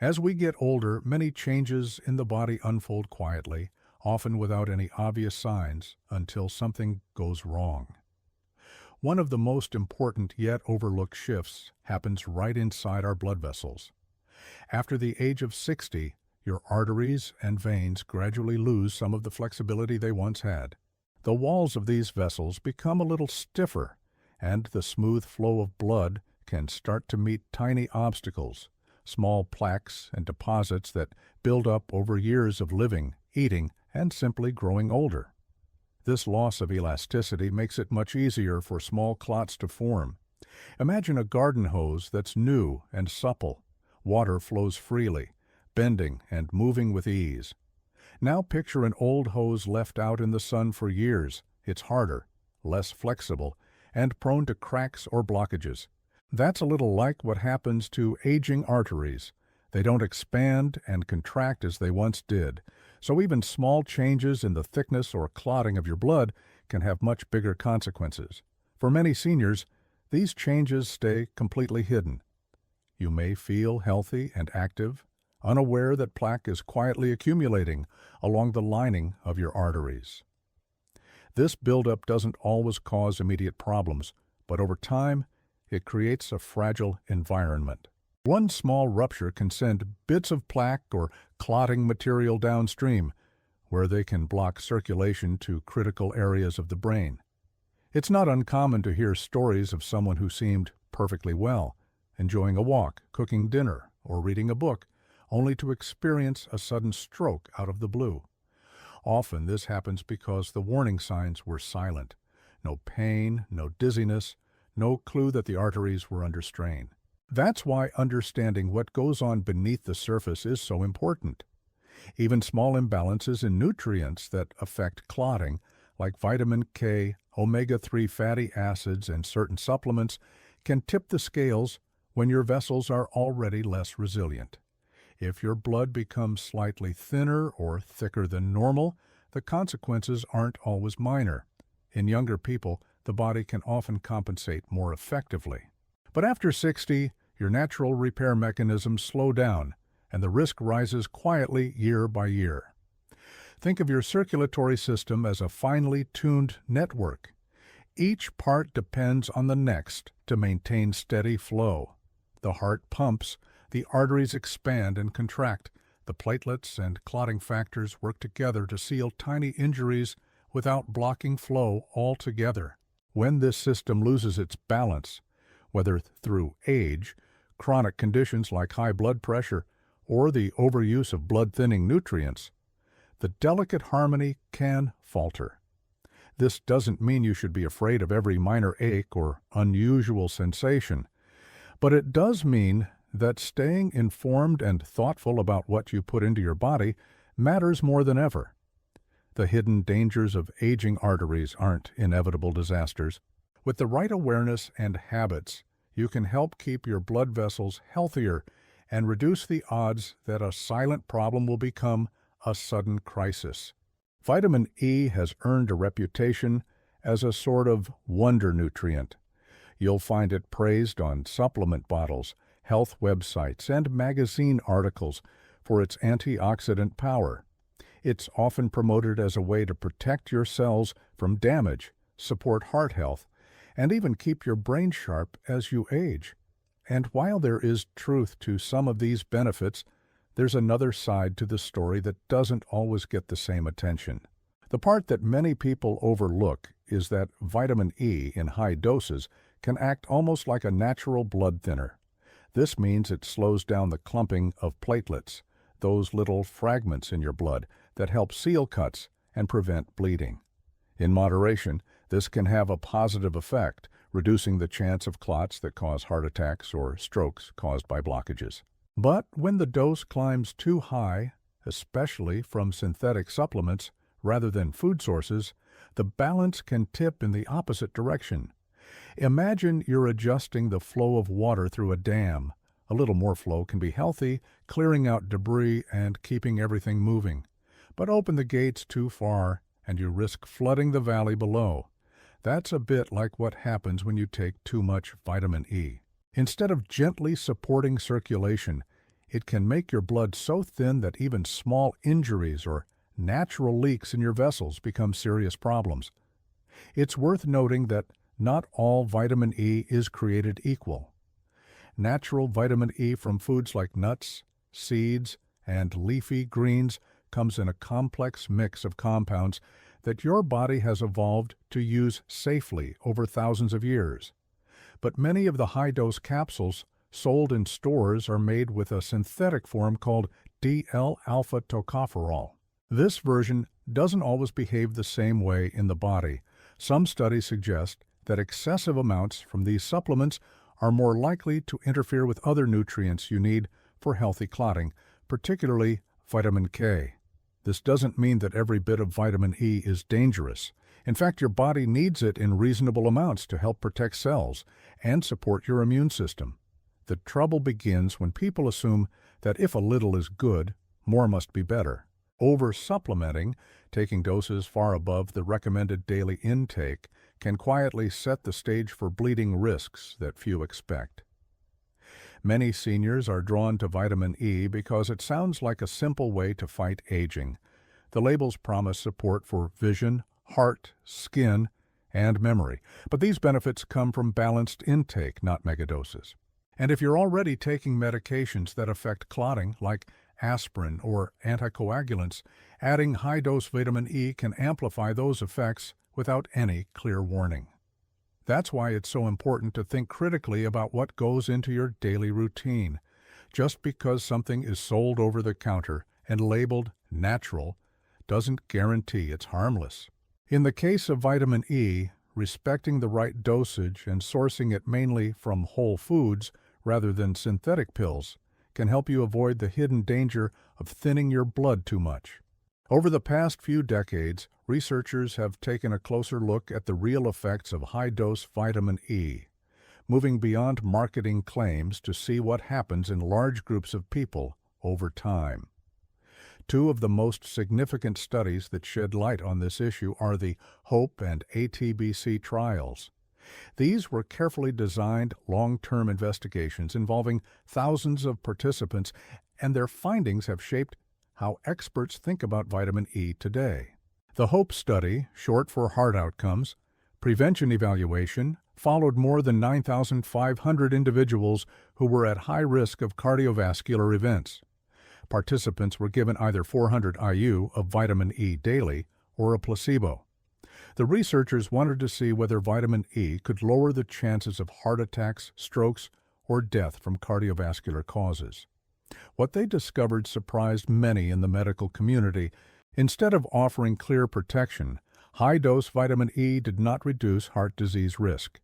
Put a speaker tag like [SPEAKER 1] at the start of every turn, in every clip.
[SPEAKER 1] As we get older, many changes in the body unfold quietly, often without any obvious signs, until something goes wrong. One of the most important yet overlooked shifts happens right inside our blood vessels. After the age of 60, your arteries and veins gradually lose some of the flexibility they once had. The walls of these vessels become a little stiffer, and the smooth flow of blood can start to meet tiny obstacles, small plaques and deposits that build up over years of living, eating, and simply growing older. This loss of elasticity makes it much easier for small clots to form. Imagine a garden hose that's new and supple. Water flows freely, bending and moving with ease. Now picture an old hose left out in the sun for years. It's harder, less flexible, and prone to cracks or blockages. That's a little like what happens to aging arteries. They don't expand and contract as they once did, so even small changes in the thickness or clotting of your blood can have much bigger consequences. For many seniors, these changes stay completely hidden. You may feel healthy and active, unaware that plaque is quietly accumulating along the lining of your arteries. This buildup doesn't always cause immediate problems, but over time, it creates a fragile environment. One small rupture can send bits of plaque or clotting material downstream, where they can block circulation to critical areas of the brain. It's not uncommon to hear stories of someone who seemed perfectly well, enjoying a walk, cooking dinner, or reading a book, only to experience a sudden stroke out of the blue. Often this happens because the warning signs were silent. No pain, no dizziness, no clue that the arteries were under strain. That's why understanding what goes on beneath the surface is so important. Even small imbalances in nutrients that affect clotting, like vitamin K, omega-3 fatty acids, and certain supplements, can tip the scales when your vessels are already less resilient. If your blood becomes slightly thinner or thicker than normal, the consequences aren't always minor. In younger people, the body can often compensate more effectively. But after 60, your natural repair mechanisms slow down, and the risk rises quietly year by year. Think of your circulatory system as a finely tuned network. Each part depends on the next to maintain steady flow. The heart pumps, the arteries expand and contract, the platelets and clotting factors work together to seal tiny injuries without blocking flow altogether. When this system loses its balance, whether through age, chronic conditions like high blood pressure, or the overuse of blood-thinning nutrients, the delicate harmony can falter. This doesn't mean you should be afraid of every minor ache or unusual sensation, but it does mean that staying informed and thoughtful about what you put into your body matters more than ever. The hidden dangers of aging arteries aren't inevitable disasters. With the right awareness and habits, you can help keep your blood vessels healthier and reduce the odds that a silent problem will become a sudden crisis. Vitamin E has earned a reputation as a sort of wonder nutrient. You'll find it praised on supplement bottles, health websites, and magazine articles for its antioxidant power. It's often promoted as a way to protect your cells from damage, support heart health, and even keep your brain sharp as you age. And while there is truth to some of these benefits, there's another side to the story that doesn't always get the same attention. The part that many people overlook is that vitamin E in high doses can act almost like a natural blood thinner. This means it slows down the clumping of platelets, those little fragments in your blood that help seal cuts and prevent bleeding. In moderation, this can have a positive effect, reducing the chance of clots that cause heart attacks or strokes caused by blockages. But when the dose climbs too high, especially from synthetic supplements rather than food sources, the balance can tip in the opposite direction. Imagine you're adjusting the flow of water through a dam. A little more flow can be healthy, clearing out debris and keeping everything moving. But open the gates too far, and you risk flooding the valley below. That's a bit like what happens when you take too much vitamin E. Instead of gently supporting circulation, It can make your blood so thin that even small injuries or natural leaks in your vessels become serious problems. It's worth noting that not all vitamin E is created equal. Natural vitamin E from foods like nuts, seeds, and leafy greens comes in a complex mix of compounds that your body has evolved to use safely over thousands of years. But many of the high-dose capsules sold in stores are made with a synthetic form called D-L-alpha tocopherol. This version doesn't always behave the same way in the body. Some studies suggest that excessive amounts from these supplements are more likely to interfere with other nutrients you need for healthy clotting, particularly vitamin K. This doesn't mean that every bit of vitamin E is dangerous. In fact, your body needs it in reasonable amounts to help protect cells and support your immune system. The trouble begins when people assume that if a little is good, more must be better. Over-supplementing, taking doses far above the recommended daily intake, can quietly set the stage for bleeding risks that few expect. Many seniors are drawn to vitamin E because it sounds like a simple way to fight aging. The labels promise support for vision, heart, skin, and memory, but these benefits come from balanced intake, not megadoses. And if you're already taking medications that affect clotting, like aspirin or anticoagulants, adding high-dose vitamin E can amplify those effects without any clear warning. That's why it's so important to think critically about what goes into your daily routine. Just because something is sold over the counter and labeled natural doesn't guarantee it's harmless. In the case of vitamin E, respecting the right dosage and sourcing it mainly from whole foods rather than synthetic pills can help you avoid the hidden danger of thinning your blood too much. Over the past few decades, researchers have taken a closer look at the real effects of high-dose vitamin E, moving beyond marketing claims to see what happens in large groups of people over time. Two of the most significant studies that shed light on this issue are the HOPE and ATBC trials. These were carefully designed long-term investigations involving thousands of participants, and their findings have shaped how experts think about vitamin E today. The HOPE study, short for Heart Outcomes, Prevention Evaluation, followed more than 9,500 individuals who were at high risk of cardiovascular events. Participants were given either 400 IU of vitamin E daily or a placebo. The researchers wanted to see whether vitamin E could lower the chances of heart attacks, strokes, or death from cardiovascular causes. What they discovered surprised many in the medical community. Instead of offering clear protection, high-dose vitamin E did not reduce heart disease risk.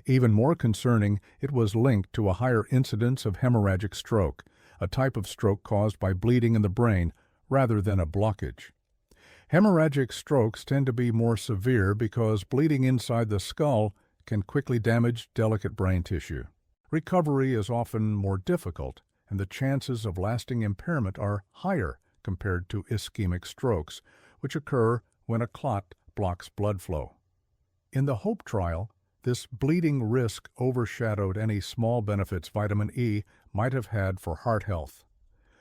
[SPEAKER 1] Even more concerning, it was linked to a higher incidence of hemorrhagic stroke, a type of stroke caused by bleeding in the brain rather than a blockage. Hemorrhagic strokes tend to be more severe because bleeding inside the skull can quickly damage delicate brain tissue. Recovery is often more difficult, and the chances of lasting impairment are higher compared to ischemic strokes, which occur when a clot blocks blood flow. In the HOPE trial, this bleeding risk overshadowed any small benefits vitamin E might have had for heart health.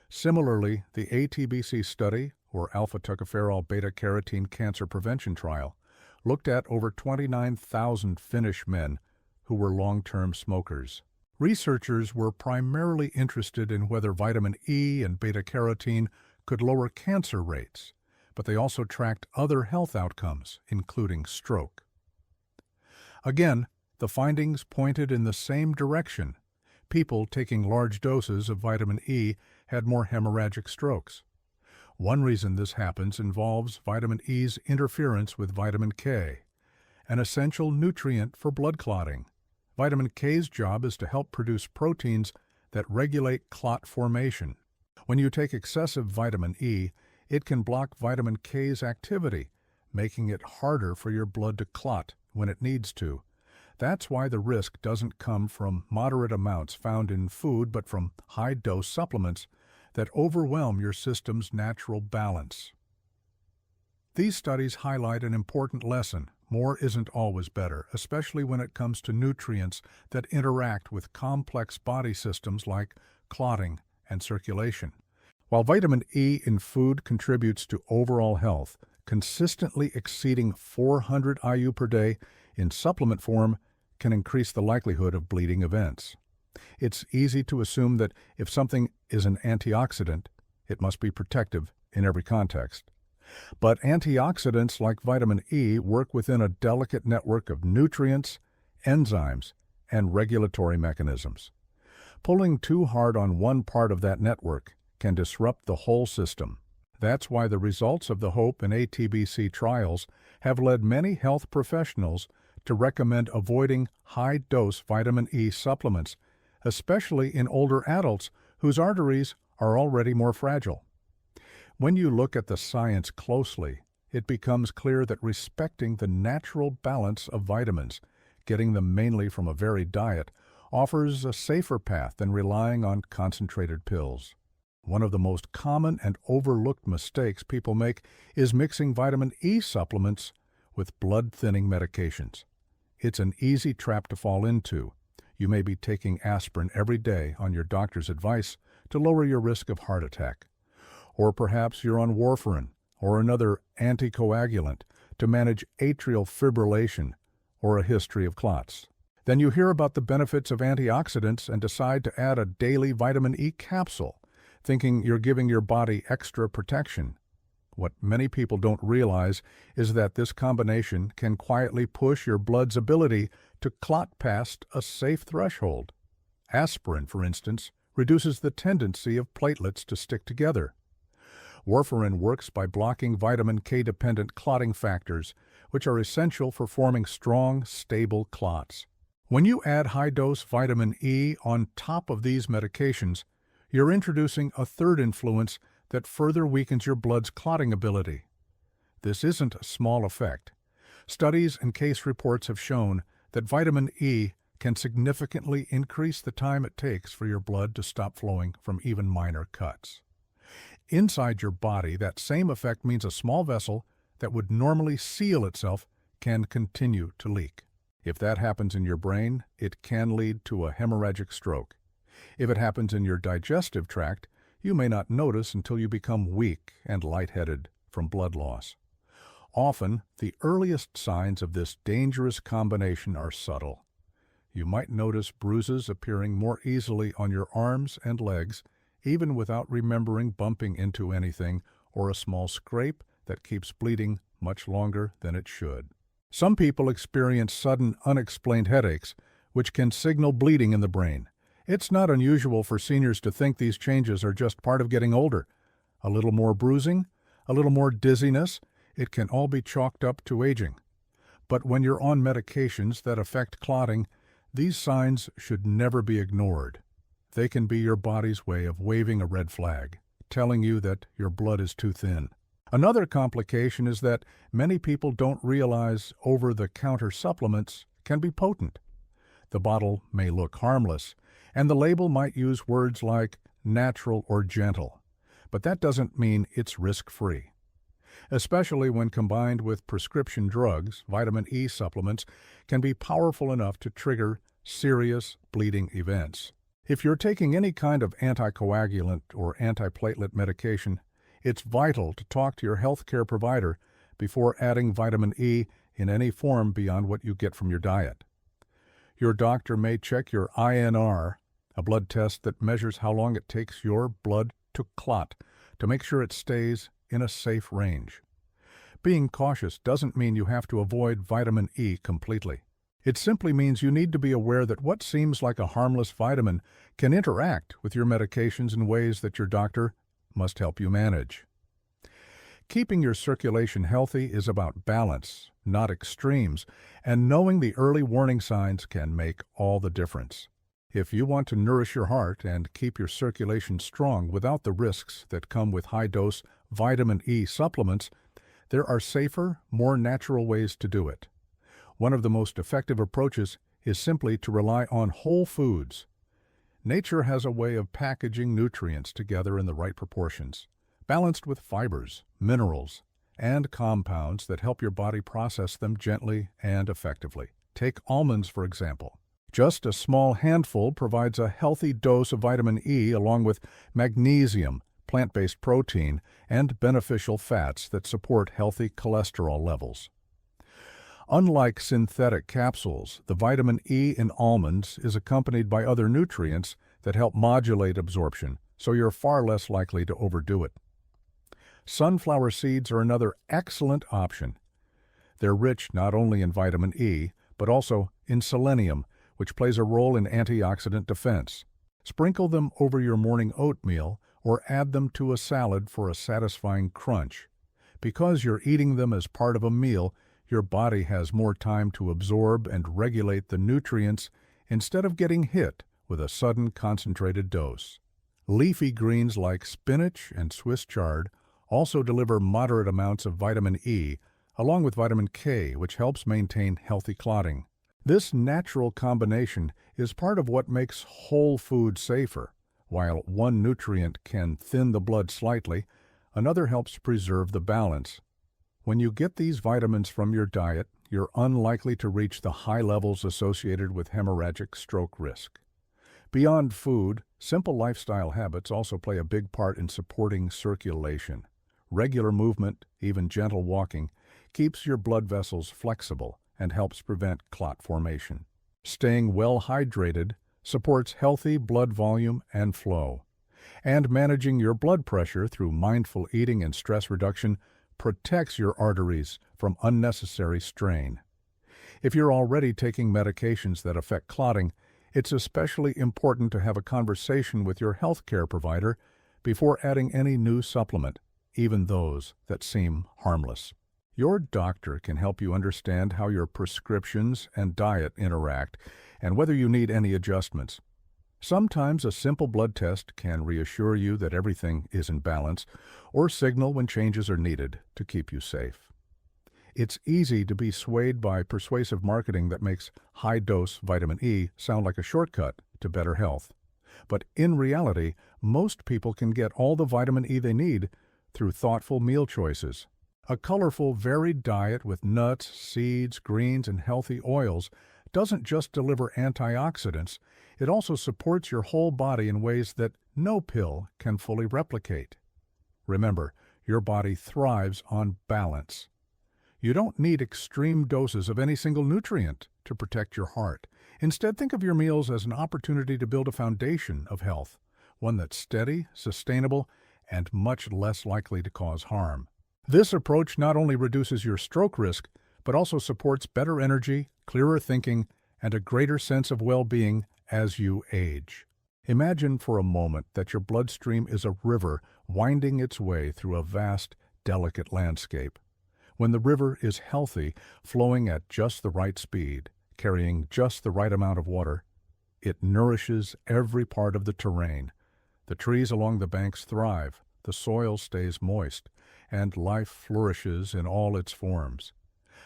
[SPEAKER 1] Similarly, the ATBC study, or alpha-tocopherol beta-carotene cancer prevention trial, looked at over 29,000 Finnish men who were long-term smokers. Researchers were primarily interested in whether vitamin E and beta-carotene could lower cancer rates, but they also tracked other health outcomes, including stroke. Again, the findings pointed in the same direction. People taking large doses of vitamin E had more hemorrhagic strokes. One reason this happens involves vitamin E's interference with vitamin K, an essential nutrient for blood clotting. Vitamin K's job is to help produce proteins that regulate clot formation. When you take excessive vitamin E, it can block vitamin K's activity, making it harder for your blood to clot when it needs to. That's why the risk doesn't come from moderate amounts found in food, but from high-dose supplements that overwhelm your system's natural balance. These studies highlight an important lesson. More isn't always better, especially when it comes to nutrients that interact with complex body systems like clotting and circulation. While vitamin E in food contributes to overall health, consistently exceeding 400 IU per day in supplement form can increase the likelihood of bleeding events. It's easy to assume that if something is an antioxidant, it must be protective in every context. But antioxidants like vitamin E work within a delicate network of nutrients, enzymes, and regulatory mechanisms. Pulling too hard on one part of that network can disrupt the whole system. That's why the results of the HOPE and ATBC trials have led many health professionals to recommend avoiding high-dose vitamin E supplements, especially in older adults whose arteries are already more fragile. When you look at the science closely, it becomes clear that respecting the natural balance of vitamins, getting them mainly from a varied diet, offers a safer path than relying on concentrated pills. One of the most common and overlooked mistakes people make is mixing vitamin E supplements with blood-thinning medications. It's an easy trap to fall into. You may be taking aspirin every day on your doctor's advice to lower your risk of heart attack. Or perhaps you're on warfarin or another anticoagulant to manage atrial fibrillation or a history of clots. Then you hear about the benefits of antioxidants and decide to add a daily vitamin E capsule, thinking you're giving your body extra protection. What many people don't realize is that this combination can quietly push your blood's ability to clot past a safe threshold. Aspirin, for instance, reduces the tendency of platelets to stick together. Warfarin works by blocking vitamin K-dependent clotting factors, which are essential for forming strong, stable clots. When you add high-dose vitamin E on top of these medications, you're introducing a third influence that further weakens your blood's clotting ability. This isn't a small effect. Studies and case reports have shown that vitamin E can significantly increase the time it takes for your blood to stop flowing from even minor cuts. Inside your body, that same effect means a small vessel that would normally seal itself can continue to leak. If that happens in your brain, it can lead to a hemorrhagic stroke. If it happens in your digestive tract, you may not notice until you become weak and lightheaded from blood loss. Often, the earliest signs of this dangerous combination are subtle. You might notice bruises appearing more easily on your arms and legs, even without remembering bumping into anything, or a small scrape that keeps bleeding much longer than it should. Some people experience sudden, unexplained headaches, which can signal bleeding in the brain. It's not unusual for seniors to think these changes are just part of getting older. A little more bruising, a little more dizziness, it can all be chalked up to aging. But when you're on medications that affect clotting, these signs should never be ignored. They can be your body's way of waving a red flag, telling you that your blood is too thin. Another complication is that many people don't realize over-the-counter supplements can be potent. The bottle may look harmless, and the label might use words like natural or gentle, but that doesn't mean it's risk-free. Especially when combined with prescription drugs, vitamin E supplements can be powerful enough to trigger serious bleeding events. If you're taking any kind of anticoagulant or antiplatelet medication, it's vital to talk to your healthcare provider before adding vitamin E in any form beyond what you get from your diet. Your doctor may check your INR, a blood test that measures how long it takes your blood to clot, to make sure it stays in a safe range. Being cautious doesn't mean you have to avoid vitamin E completely. It simply means you need to be aware that what seems like a harmless vitamin can interact with your medications in ways that your doctor must help you manage. Keeping your circulation healthy is about balance, not extremes, and knowing the early warning signs can make all the difference. If you want to nourish your heart and keep your circulation strong without the risks that come with high-dose vitamin E supplements, there are safer, more natural ways to do it. One of the most effective approaches is simply to rely on whole foods. Nature has a way of packaging nutrients together in the right proportions, balanced with fibers, minerals, and compounds that help your body process them gently and effectively. Take almonds, for example. Just a small handful provides a healthy dose of vitamin E along with magnesium, plant-based protein, and beneficial fats that support healthy cholesterol levels. Unlike synthetic capsules, the vitamin E in almonds is accompanied by other nutrients that help modulate absorption, so you're far less likely to overdo it. Sunflower seeds are another excellent option. They're rich not only in vitamin E, but also in selenium, which plays a role in antioxidant defense. Sprinkle them over your morning oatmeal or add them to a salad for a satisfying crunch. Because you're eating them as part of a meal, your body has more time to absorb and regulate the nutrients instead of getting hit with a sudden concentrated dose. Leafy greens like spinach and Swiss chard also deliver moderate amounts of vitamin E, along with vitamin K, which helps maintain healthy clotting. This natural combination is part of what makes whole food safer. While one nutrient can thin the blood slightly, another helps preserve the balance. When you get these vitamins from your diet, you're unlikely to reach the high levels associated with hemorrhagic stroke risk. Beyond food, simple lifestyle habits also play a big part in supporting circulation. Regular movement, even gentle walking, keeps your blood vessels flexible and helps prevent clot formation. Staying well hydrated supports healthy blood volume and flow. And managing your blood pressure through mindful eating and stress reduction protects your arteries from unnecessary strain. If you're already taking medications that affect clotting, it's especially important to have a conversation with your healthcare provider before adding any new supplement, even those that seem harmless. Your doctor can help you understand how your prescriptions and diet interact and whether you need any adjustments. Sometimes a simple blood test can reassure you that everything is in balance or signal when changes are needed to keep you safe. It's easy to be swayed by persuasive marketing that makes high-dose vitamin E sound like a shortcut to better health. But in reality, most people can get all the vitamin E they need through thoughtful meal choices. A colorful, varied diet with nuts, seeds, greens, and healthy oils doesn't just deliver antioxidants, it also supports your whole body in ways that no pill can fully replicate. Remember, your body thrives on balance. You don't need extreme doses of any single nutrient to protect your heart. Instead, think of your meals as an opportunity to build a foundation of health, one that's steady, sustainable, and much less likely to cause harm. This approach not only reduces your stroke risk, but also supports better energy, clearer thinking, and a greater sense of well-being as you age. Imagine for a moment that your bloodstream is a river winding its way through a vast, delicate landscape. When the river is healthy, flowing at just the right speed, carrying just the right amount of water, it nourishes every part of the terrain. The trees along the banks thrive, the soil stays moist, and life flourishes in all its forms.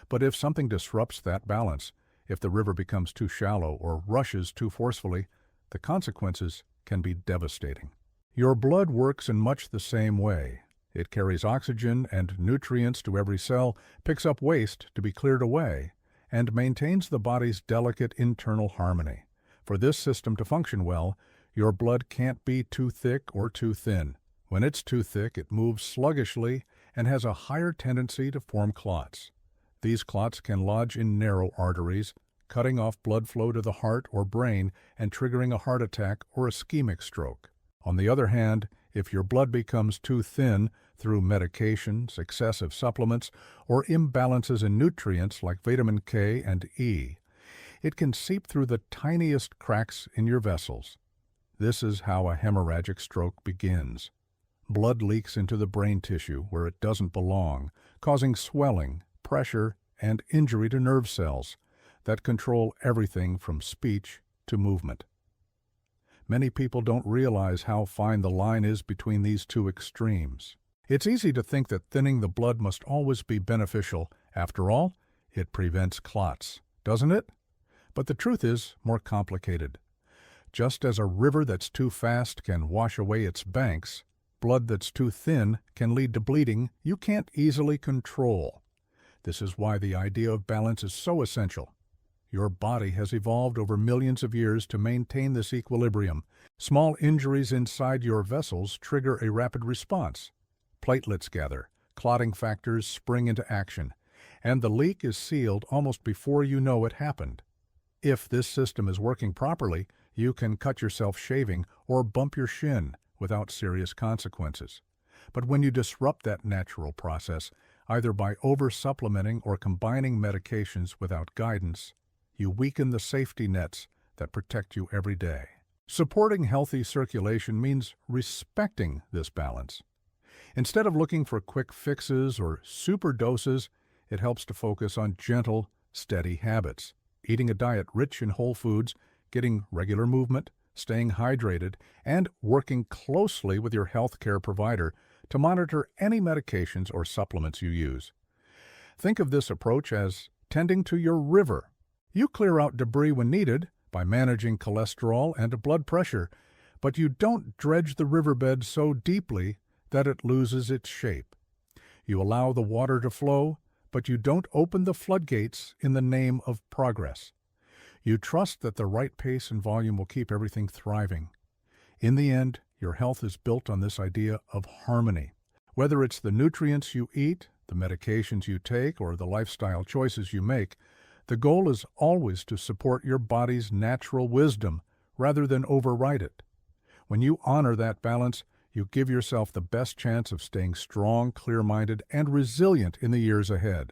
[SPEAKER 1] But if something disrupts that balance, if the river becomes too shallow or rushes too forcefully, the consequences can be devastating. Your blood works in much the same way. It carries oxygen and nutrients to every cell, picks up waste to be cleared away, and maintains the body's delicate internal harmony. For this system to function well, your blood can't be too thick or too thin. When it's too thick, it moves sluggishly and has a higher tendency to form clots. These clots can lodge in narrow arteries, cutting off blood flow to the heart or brain and triggering a heart attack or ischemic stroke. On the other hand, if your blood becomes too thin through medications, excessive supplements, or imbalances in nutrients like vitamin K and E, it can seep through the tiniest cracks in your vessels. This is how a hemorrhagic stroke begins. Blood leaks into the brain tissue where it doesn't belong, causing swelling, pressure, and injury to nerve cells that control everything from speech to movement. Many people don't realize how fine the line is between these two extremes. It's easy to think that thinning the blood must always be beneficial. After all, it prevents clots, doesn't it? But the truth is more complicated. Just as a river that's too fast can wash away its banks, blood that's too thin can lead to bleeding you can't easily control. This is why the idea of balance is so essential. Your body has evolved over millions of years to maintain this equilibrium. Small injuries inside your vessels trigger a rapid response. Platelets gather, clotting factors spring into action, and the leak is sealed almost before you know it happened. If this system is working properly, you can cut yourself shaving or bump your shin without serious consequences. But when you disrupt that natural process, either by over-supplementing or combining medications without guidance, you weaken the safety nets that protect you every day. Supporting healthy circulation means respecting this balance. Instead of looking for quick fixes or super doses, it helps to focus on gentle, steady habits. Eating a diet rich in whole foods, getting regular movement, staying hydrated, and working closely with your healthcare provider to monitor any medications or supplements you use. Think of this approach as tending to your river. You clear out debris when needed by managing cholesterol and blood pressure, but you don't dredge the riverbed so deeply that it loses its shape. You allow the water to flow, but you don't open the floodgates in the name of progress. You trust that the right pace and volume will keep everything thriving. In the end, your health is built on this idea of harmony. Whether it's the nutrients you eat, the medications you take, or the lifestyle choices you make, the goal is always to support your body's natural wisdom rather than override it. When you honor that balance, you give yourself the best chance of staying strong, clear-minded, and resilient in the years ahead.